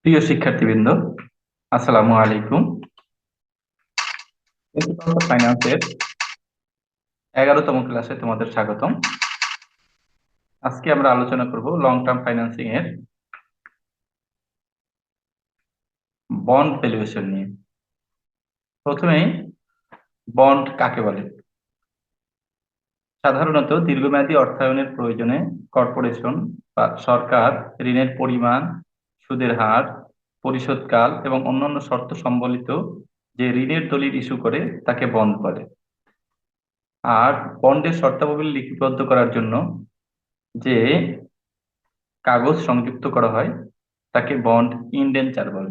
প্রিয় শিক্ষার্থীবৃন্দ, আসসালামু আলাইকুম। প্রিন্সিপাল অফ ফাইন্যান্সের 11তম ক্লাসে তোমাদের স্বাগতম। আজকে আমরা আলোচনা করব লং টার্ম ফাইন্যান্সিং এর বন্ড ভ্যালুয়েশন নিয়ে। প্রথমেই বন্ড কাকে বলে? সাধারণত দীর্ঘমেয়াদী অর্থায়নের প্রয়োজনে কর্পোরেশন বা সরকার ঋণের পরিমাণ, সুদের হার, পরিশোধকাল এবং অন্যান্য শর্ত সম্বলিত যে ঋণের দলিল ইস্যু করে তাকে বন্ড বলে। আর বন্ডের শর্তাবলী লিপিবদ্ধ করার জন্য যে কাগজ সংযুক্ত করা হয় তাকে বন্ড ইনডেনচার বলে।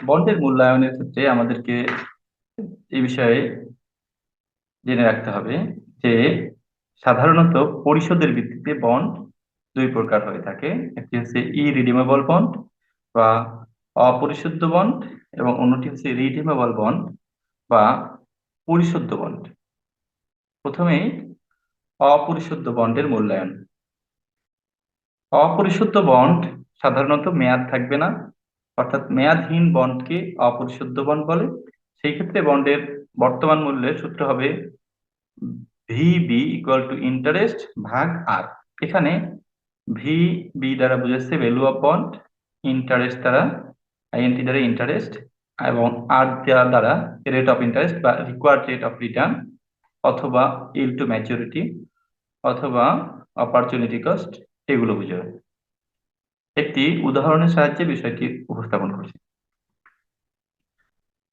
বন্ডের মূল্যায়নের ক্ষেত্রে আমাদেরকে এই বিষয়ে জেনে রাখতে হবে যে সাধারণত পরিশোধের ভিত্তিতে বন্ড দুই প্রকার হয়ে থাকে। একটি হচ্ছে ইরিডিমেবল বন্ড বা অপরিশোধ্য বন্ড, এবং অন্যটি হচ্ছে রিডিমেবল বন্ড বা পরিশোধ্য বন্ড। প্রথমেই অপরিশোধ্য বন্ডের মূল্যায়ন। অপরিশোধ্য বন্ড সাধারণত মেয়াদ থাকবে না, অর্থাৎ মেয়াদহীন বন্ডকে অপরিশোধ্য বন্ড বলে। সেই ক্ষেত্রে বন্ডের বর্তমান মূল্যের সূত্র হবে ভিবি ইকুয়াল টু ইন্টারেস্ট ভাগ আর। এখানে ভিবি দ্বারা বোঝাচ্ছে ভ্যালু অফ বন্ড, ইন্টারেস্ট দ্বারা আইএনটি দ্বারা ইন্টারেস্ট, এবং আর দ্বারা রেট অফ ইন্টারেস্ট বা রিকোয়ার্ড রেট অফ রিটার্ন, অথবা ইল টু ম্যাচুরিটি, অথবা অপরচুনিটি কস্ট, এগুলো বোঝাবে। একটি উদাহরণের সাহায্যে বিষয়টি উপস্থাপন করছি।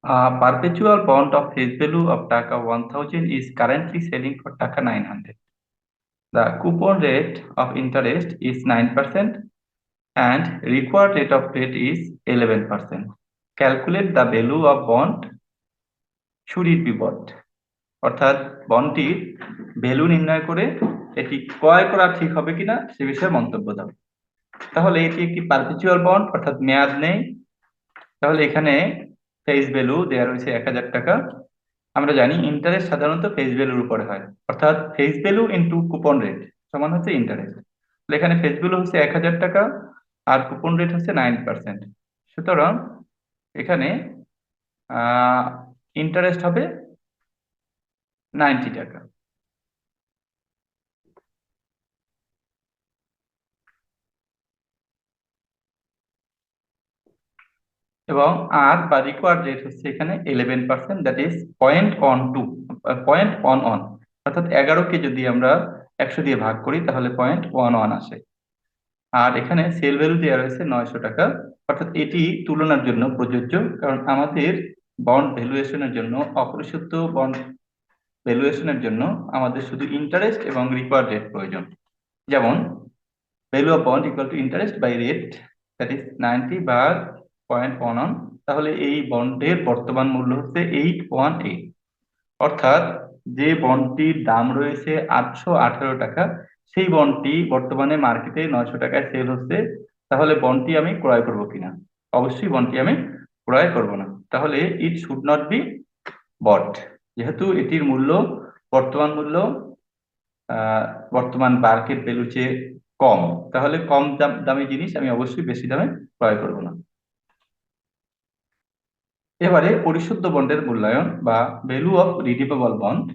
A perpetual bond of face value of taka 1000 is currently selling for taka 900. The coupon rate of interest is 9% and required rate of rate is 11%. Calculate the value of bond. Should it be bought? অর্থাৎ বন্ডটির value নির্ণয় করে এটি ক্রয় করা ঠিক হবে কিনা সে বিষয়ে মন্তব্য দাও। তাহলে এটি একটি পারপেচুয়াল বন্ড, অর্থাৎ মেয়াদ নেই। তাহলে এখানে ফেস ভ্যালু দেওয়া রয়েছে 1000 টাকা। আমরা জানি ইন্টারেস্ট সাধারণত ফেস ভ্যালুর উপরে হয়, অর্থাৎ face value into coupon rate সমান হচ্ছে ইন্টারেস্ট। এখানে ফেস ভ্যালু হচ্ছে 1000 টাকা আর কুপন রেট হচ্ছে 9%। সুতরাং এখানে ইন্টারেস্ট হবে 90 টাকা। এবং আর বা রিকোয়ার্ড রেট হচ্ছে এখানে 11%, দ্যাট ইজ 0.12, অর্থাৎ 11কে যদি আমরা 100 দিয়ে ভাগ করি তাহলে 0.11 আসে। আর এখানে সেল ভ্যালু দেওয়া রয়েছে 900 টাকা, অর্থাৎ এটি তুলনার জন্য প্রযোজ্য, কারণ আমাদের বন্ড ভ্যালুয়েশনের জন্য, অপরিশোধ্য বন্ড ভ্যালুয়েশনের জন্য আমাদের শুধু ইন্টারেস্ট এবং রিকোয়ার্ড রেট প্রয়োজন। যেমন value of bond equal to interest by rate, that is 90 ভাগ 0.11। তাহলে এই বন্ডের বর্তমান মূল্য হচ্ছে 818, অর্থাৎ যে বন্ডটির দাম রয়েছে 818 টাকা, সেই বন্ডটি বর্তমানে মার্কেটে 900 টাকায় সেল হচ্ছে। তাহলে বন্ডটি আমি ক্রয় করব কিনা? অবশ্যই বন্ডটি আমি ক্রয় করব না। তাহলে it should not be bought, যেহেতু এটির মূল্য, বর্তমান মূল্য বর্তমান মার্কেট ভ্যালু চেয়ে কম, তাহলে কম দামি জিনিস আমি অবশ্যই বেশি দামে ক্রয় করব না। এবারে পরিশুদ্ধ বন্ডের মূল্যায়ন বা value of redeemable bond.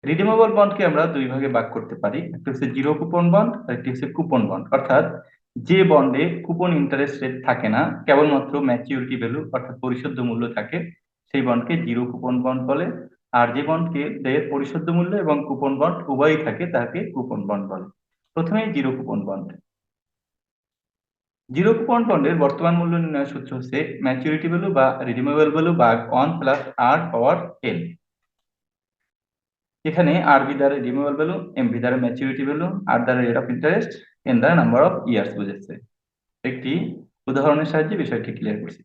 Redeemable বন্ডকে আমরা দুই ভাগে ভাগ করতে পারি, একটি হচ্ছে জিরো কুপন বন্ড আর একটি হচ্ছে কুপন বন্ড। অর্থাৎ যে বন্ডে কুপন ইন্টারেস্ট রেট থাকে না, কেবলমাত্র ম্যাচিউরিটি ভ্যালু অর্থাৎ পরিশোধ্য মূল্য থাকে, সেই বন্ডকে জিরো কুপন বন্ড বলে। আর যে বন্ডকে এর পরিশোধ্য মূল্য এবং কুপন বন্ড উভয়ই থাকে তাকে কুপন বন্ড বলে। প্রথমে zero coupon bond. Zero coupon বন্ডের বর্তমান মূল্য নির্ণয়ের সূত্র হচ্ছে ম্যাচিউরিটি ভ্যালু বা রিডিমেবল ভ্যালু ভাগ 1 প্লাস আর পাওয়ার n। এখানে আরবি দ্বারা রিডিমেবল ভ্যালু, এমভি দ্বারা ম্যাচুরিটি ভ্যালু, আর দ্বারা রেট অফ ইন্টারেস্ট, এন দ্বারা নাম্বার অফ ইয়ার্স বুঝেছে। একটি উদাহরণের সাহায্যে বিষয়টি ক্লিয়ার করছি।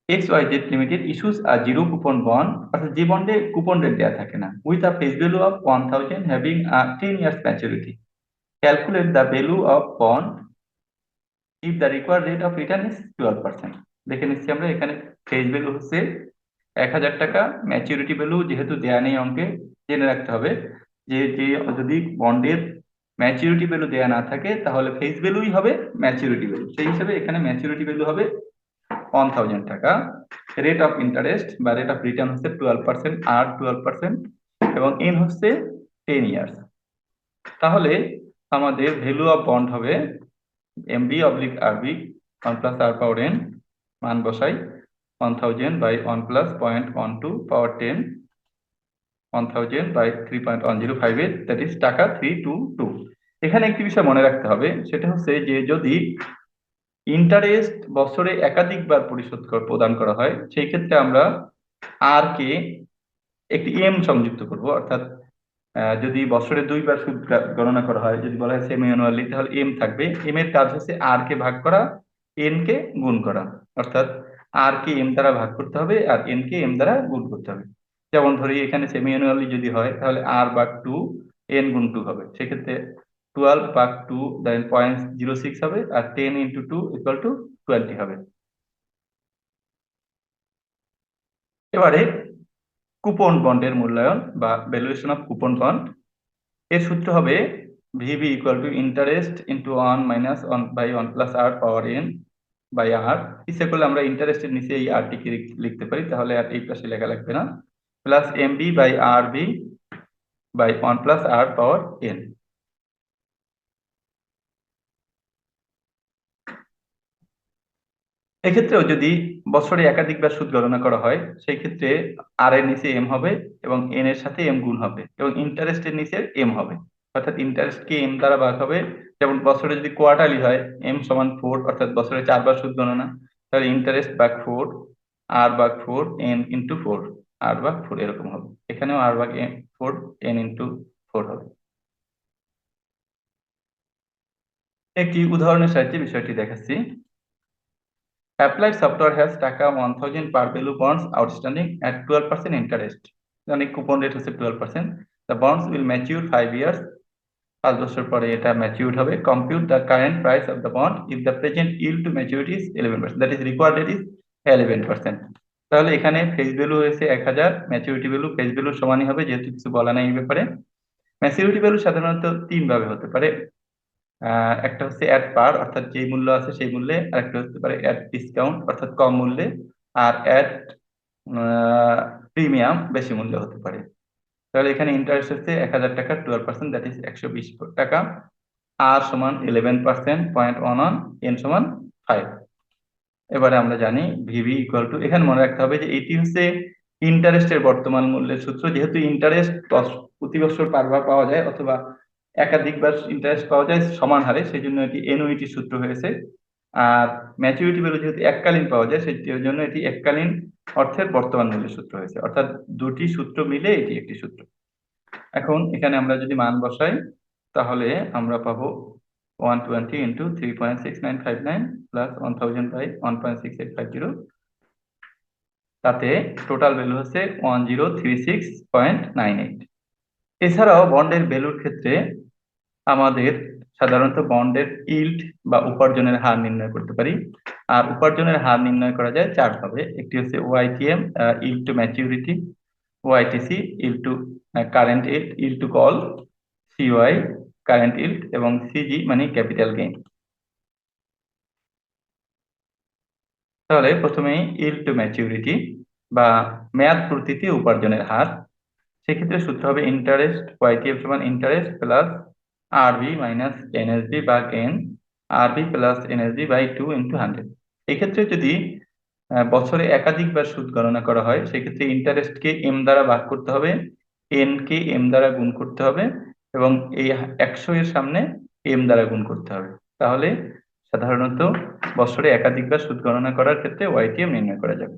XYZ Ltd ইস্যুস আ জিরো কুপন বন্ড, অর্থাৎ যে বন্ডে কুপন রেট দেওয়া থাকে না, with a face value of 1000 having a 10 years maturity. Calculate the value of bond if the required rate of return is 12%। দেখে নিচ্ছি আমরা, এখানে ফেস ভ্যালু হচ্ছে 1000 টাকা, ম্যাচুরিটি ভ্যালু যেহেতু দেয়া নেই অঙ্কে, জেনে রাখতে হবে যে যে যদি বন্ডের ম্যাচুরিটি ভ্যালু দেওয়া না থাকে তাহলে ফেস ভ্যালুই হবে ম্যাচুরিটি ভ্যালু, সেই হিসেবে এখানে ম্যাচুরিটি ভ্যালু হবে 1000 টাকা। রেট অফ ইন্টারেস্ট বা রেট অফ রিটার্ন হচ্ছে 12%, আর 12%, এবং এন হচ্ছে 10 ইয়ার্স। তাহলে আমাদের ভ্যালু অফ বন্ড হবে MB/RB 1 + R⁴ n, মান বসাই 1000/1 + 0.12 1000/3.105, দ্যাট ইজ টাকা 322। এখানে একটি বিষয় মনে রাখতে হবে, সেটা হচ্ছে যে যদি ইন্টারেস্ট বছরে একাধিকবার পরিশোধ প্রদান করা হয়, সেই ক্ষেত্রে আমরা আর কে একটি এম সংযুক্ত করব, অর্থাৎ যদি বছরে 2বার সুদ গণনা করা হয়, যদি বলা হয় সেমি অ্যানুয়ালি, তাহলে এম থাকবে। এম এর কাজ হচ্ছে আর কে ভাগ করা, এন কে গুণ করা, অর্থাৎ আর কে এম দ্বারা ভাগ করতে হবে আর এন কে এম দ্বারা গুণ করতে হবে। যেমন ধরি এখানে সেমি অ্যানুয়ালি যদি হয় তাহলে R/2 এন গুণ 2 হবে, সেক্ষেত্রে 12/2 দেন 0.06 হবে, আর 10 × 2 = 20 হবে। এবারে কুপন বন্ডের মূল্যায়ন বা ভ্যালুয়েশন অফ কুপন বন্ড, এর সূত্র হবে VB equal to interest into 1 - 1/r⁴n/r। ইচ্ছে করলে আমরা ইন্টারেস্টের নিচে এই আর টিকে লিখতে পারি, তাহলে আর এই পাশে লেখা লাগবে না, প্লাস MB/RB/1 + R⁴n। এক্ষেত্রেও যদি বছরে একাধিকবার সুদ গণনা করা হয়, সেই ক্ষেত্রে আর এর নিচে এম হবে এবং এন এর সাথে এম গুণ হবে এবং ইন্টারেস্টের নিচে এম হবে, অর্থাৎ ইন্টারেস্টকে এম দ্বারা ভাগ হবে। যেমন বছরে যদি কোয়ার্টারলি হয়, M = 4, অর্থাৎ বছরে 4বার সুদ গণনা, তাহলে ইন্টারেস্ট/4, R/4, n × 4, R/4 এরকম হবে। এখানেও R/4, n × 4 হবে। একটি উদাহরণের সাহায্যে বিষয়টি দেখাচ্ছি। Applied software has টাকা 1000 per value bonds outstanding at 12% interest. মানে কুপন রেট হচ্ছে 12%. The bonds will mature 5 years. 5 বছর পরে এটা ম্যাচিউর হবে। Compute the current price of the bond if the present yield to maturity is 11%. That is required rate is 11%. তাহলে এখানে face value হয়েছে 1000, maturity value face ভ্যালুর সমানই হবে, যেহেতু কিছু বলা নাই এই ব্যাপারে। ম্যাচুরিটি ভ্যালু সাধারণত তিন ভাবে হতে পারে। একটা হচ্ছে অ্যাট পার, অর্থাৎ যে মূল্য আছে সেই মূল্যে, আর একটা হতে পারে অ্যাট ডিসকাউন্ট অর্থাৎ কম মূল্যে, আর অ্যাট প্রিমিয়াম বেশি মূল্যে হতে পারে। তাহলে এখানে ইন্টারেস্ট হচ্ছে 1000 টাকা 12%, দ্যাট ইজ 120 টাকা, আর সমান 11%, 0.11, এন সমান 5। এবারে আমরা জানি ভিভি ইকুয়াল টু, এখানে মনে রাখতে হবে যে এটি হচ্ছে ইন্টারেস্টের বর্তমান মূল্যের সূত্র, যেহেতু ইন্টারেস্ট প্রতি বছর বারবার পাওয়া যায় অথবা একাধিকবার ইন্টারেস্ট পাওয়া যায় সমান হারে, সেই জন্য এটি এনওইটি সূত্র হয়েছে। আর ম্যাচুরিটি ভ্যালু যেহেতু এককালীন পাওয়া যায়, সেই জন্য এটি এককালীন অর্থের বর্তমান মূল্যের সূত্র হয়েছে, অর্থাৎ দুটি সূত্র মিলে এটি একটি সূত্র। এখন এখানে আমরা যদি মান বসাই তাহলে আমরা পাবো 120 × 3.6959 প্লাস 1000/1.6850, তাতে টোটাল ভ্যালু হচ্ছে 1036.98। এছাড়াও বন্ডের ভ্যালুর ক্ষেত্রে আমাদের সাধারণত বন্ডের ইল্ড বা উপার্জনের হার নির্ণয় করতে পারি। আর উপার্জনের হার নির্ণয় করা যায় চার ভাবে। একটি হচ্ছে YTM, yield to maturity, YTC, yield to current yield, yield to call, CY current yield, এবং সিজি মানে ক্যাপিটাল গেইন। তাহলে প্রথমেই ইল্ড টু ম্যাচিউরিটি বা মেয়াদ পূর্তিতে উপার্জনের হার, সেক্ষেত্রে সূত্র হবে ইন্টারেস্ট, ওয়াইটিএফ সমান ইন্টারেস্ট প্লাস আরবি মাইনাস এনএসবি ভাগ এন, আরবি প্লাস এনএসবি/2 × 100। এক্ষেত্রে যদি বছরে একাধিকবার সুদ গণনা করা হয়, সেক্ষেত্রে ইন্টারেস্টকে এম দ্বারা ভাগ করতে হবে, এন কে এম দ্বারা গুণ করতে হবে, এবং এই 100 এর সামনে এম দ্বারা গুণ করতে হবে। তাহলে সাধারণত বছরে একাধিকবার সুদ গণনা করার ক্ষেত্রে ওয়াইটিএম নির্ণয় করা যাবে।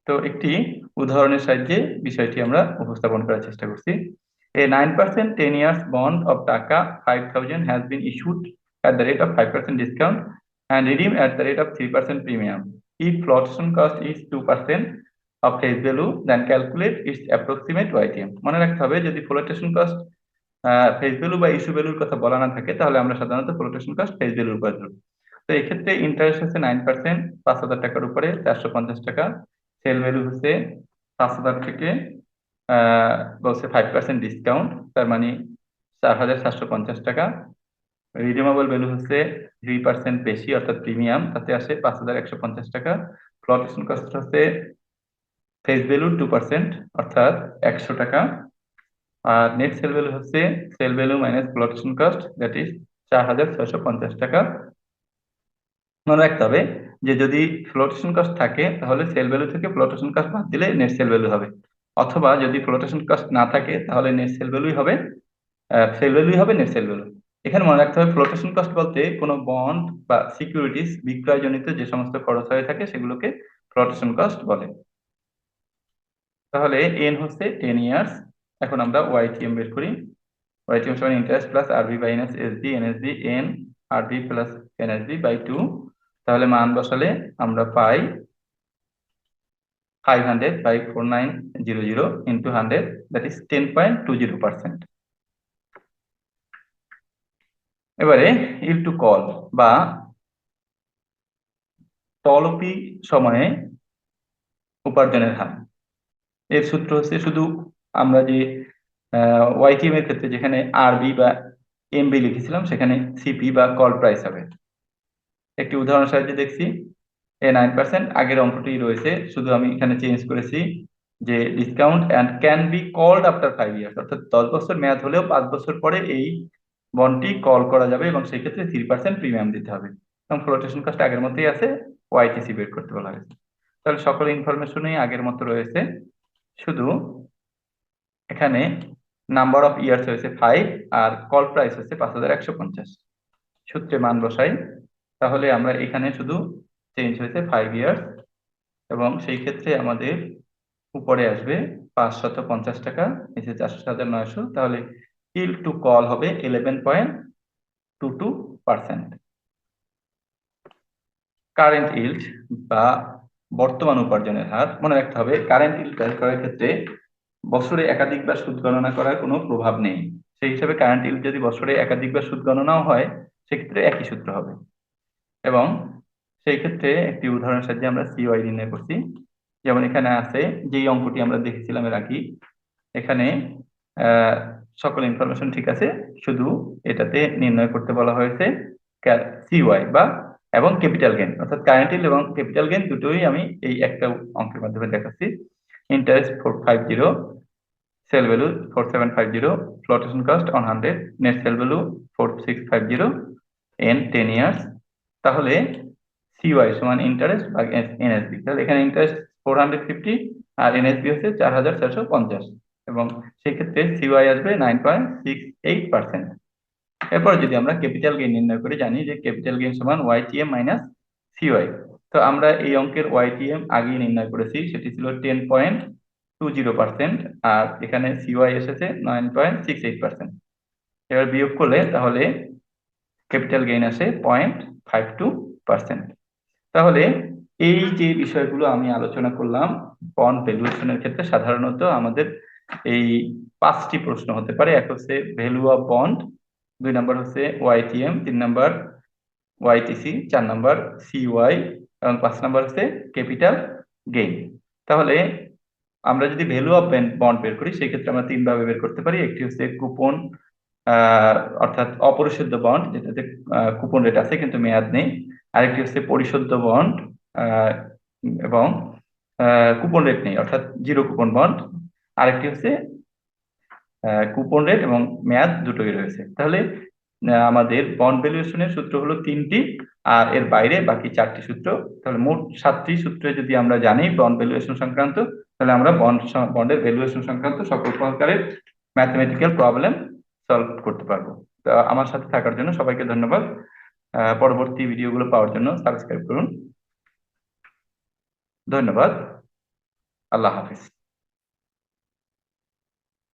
তো একটি উদাহরণের সাহায্যে বিষয়টি আমরা উপস্থাপন করার চেষ্টা করছি। A 9% 10 years bond of টাকা 5000 has been issued at the rate of 5% discount and redeemed at the rate of 3% premium. If flotation cost is 2% of face value, then calculate its approximate YTM. মনে রাখতে হবে, যদি flotation cost face value বা issue ভ্যালুর কথা বলা না থাকে, তাহলে আমরা সাধারণত flotation cost ফেস ভ্যালুর উপর ধরব। তো এক্ষেত্রে ইন্টারেস্ট হচ্ছে 9%, 5000 টাকার উপরে 450 টাকা। সেল ভ্যালু হচ্ছে 5000 থেকে বলছে 5% ডিসকাউন্ট, তার মানে 4,750 টাকা। রিডিমেবল ভ্যালু হচ্ছে 3% বেশি অর্থাৎ প্রিমিয়াম, তাতে আসে 5,150 টাকা। ফ্লোটেশন কস্ট হচ্ছে ফেস ভ্যালু 2% অর্থাৎ 100 টাকা। আর নেট সেল ভ্যালু হচ্ছে sale value minus flotation cost, that is 4,650 টাকা। মনে রাখতে হবে যে যদি ফ্লোটেশন কস্ট থাকে তাহলে সেল ভ্যালু থেকে ফ্লোটেশন কস্ট বাদ দিলে নেট সেল ভ্যালু হবে, অথবা যদি ফ্লোটেশন কস্ট না থাকে তাহলে নেট সেল ভ্যালুই হবে, সেল ভ্যালুই হবে নেট সেল ভ্যালু। এখানে মনে রাখতে হবে ফ্লোটেশন কস্ট বলতে কোনো বন্ড বা সিকিউরিটিজ বিক্রয়জনিত যে সমস্ত খরচ হয়ে থাকে সেগুলোকে ফ্লোটেশন কস্ট বলে। তাহলে এন হচ্ছে 10 ইয়ার্স। এখন আমরা ওয়াইটিএম বের করি। ওয়াইটিএম সমান ইন্টারেস্ট প্লাস আরবি মাইনাস এসবি এনএসবি এন আরবি প্লাস এনএসবি বাই 2। তাহলে মান বসালে আমরা পাই 500/4900 ইন্টু 100, দ্যাট ইজ 10.20%। এবারে ইল টু কল বা তলবি সময়ে উপার্জনের হার, এর সূত্র হচ্ছে শুধু আমরা যে ওয়াইটিএম এর ক্ষেত্রে যেখানে আরবি বা এমবি লিখেছিলাম সেখানে সিপি বা কল প্রাইস হবে। একটি উদাহরণ সাহায্যে দেখছি। 9%, আগের অঙ্কটি রয়েছে, শুধু আমি এখানে চেঞ্জ করেছি যে discount and can be called after 5 years, অর্থাৎ 10 বছর মেয়াদ হলেও 5 বছর পরে এই বন্ডটি কল করা যাবে এবং সেই ক্ষেত্রে 3% প্রিমিয়াম দিতে হবে। এবং ফ্লোটেশন কস্ট আগের মতোই আছে, ওয়াইটিসি বের করতে বলা হয়েছে। তাহলে সকল ইনফরমেশনই আগের মতো রয়েছে, শুধু এখানে নাম্বার অফ ইয়ার্স হয়েছে 5 আর কল প্রাইস হচ্ছে 5,150। সূত্রে মান বসাই, তাহলে আমরা এখানে শুধু চেঞ্জ হয়েছে 5 ইয়ার্স এবং সেই ক্ষেত্রে আমাদের উপরে আসবে 550 টাকা, নিচে 4,900, তাহলে ইল টু কল হবে 11.22%। কারেন্ট ইল্ড বা বর্তমান উপার্জনের হার, মনে রাখতে হবে কারেন্ট ইল্ড ক্যালকুলেট করার ক্ষেত্রে বছরে একাধিকবার সুদ গণনা করার কোনো প্রভাব নেই। সেই হিসাবে কারেন্ট ইল্ড যদি বছরে একাধিকবার সুদ গণনাও হয় সেক্ষেত্রে একই সূত্র হবে। এবং সেই ক্ষেত্রে একটি উদাহরণের সাহায্যে আমরা সিওয়াই নির্ণয় করছি। যেমন এখানে আছে যেই অঙ্কটি আমরা দেখেছিলাম এর আগে, এখানে আহ, সকল ইনফরমেশন ঠিক আছে, শুধু এটাতে নির্ণয় করতে বলা হয়েছে সিওয়াই বা এবং ক্যাপিটাল গেইন, অর্থাৎ কারেন্ট ইল্ড এবং ক্যাপিটাল গেইন দুটোই আমি এই একটা অঙ্কের মাধ্যমে দেখাচ্ছি। Interest 450, sale value 4750, flotation cost 100, net sale value 4650, N 10 years. তাহলে সিওয়াই সমান ইন্টারেস্ট ভাগ এনএসবি, তাহলে এখানে ইন্টারেস্ট 450 আর এনএসবি হচ্ছে 4,450, এবং সেই ক্ষেত্রে সিওয়াই আসবে 9.68%। এরপর যদি আমরা ক্যাপিটাল গেইন নির্ণয় করে জানি যে ক্যাপিটাল গেইন সমান ওয়াইটিএম মাইনাস সিওয়াই, তো আমরা এই অঙ্কের ওয়াইটিএম আগেই নির্ণয় করেছি, সেটি ছিল 10.20%, আর এখানে সিওয়াই এসেছে 9.68%। এবার বিয়োগ করলে তাহলে ক্যাপিটাল গেইন আসে 0.52%। তাহলে এই যে বিষয়গুলো আমি আলোচনা করলাম বন্ড ভ্যালুয়েশনের ক্ষেত্রে সাধারণত আমাদের এই 5টি প্রশ্ন হতে পারে। এক হচ্ছে ভ্যালু অফ বন্ড, 2 নম্বর হচ্ছে ওয়াইটিএম, 3 নম্বর ওয়াইটিসি, 4 নম্বর সিওয়াই এবং 5 নম্বর হচ্ছে ক্যাপিটাল গেইন। তাহলে আমরা যদি ভ্যালু অফ বন্ড বের করি সেই ক্ষেত্রে আমরা 3 ভাবে বের করতে পারি। একটি হচ্ছে কুপন, অর্থাৎ অপরিশোধ্য বন্ড যেটাতে কুপন রেট আছে কিন্তু মেয়াদ নেই। আরেকটি হচ্ছে পরিশোধ্য বন্ড এবং কুপন রেট নেই অর্থাৎ জিরো কুপন বন্ড। আরেকটি হচ্ছে কুপন রেট এবং মেয়াদ দুটোই রয়েছে। তাহলে আমাদের বন্ড ভ্যালুয়েশনের সূত্র হলো 3টি, আর এর বাইরে বাকি 4টি সূত্র। তাহলে মোট 7টি সূত্রে যদি আমরা জানি বন্ড ভ্যালুয়েশন সংক্রান্ত, তাহলে আমরা বন্ডের ভ্যালুয়েশন সংক্রান্ত সকল প্রকারের ম্যাথমেটিক্যাল প্রবলেম সলভ করতে পারবো। তো আমার সাথে থাকার জন্য সবাইকে ধন্যবাদ। পরবর্তী ভিডিওগুলো পাওয়ার জন্য সাবস্ক্রাইব করুন। ধন্যবাদ। আল্লাহ হাফিজ।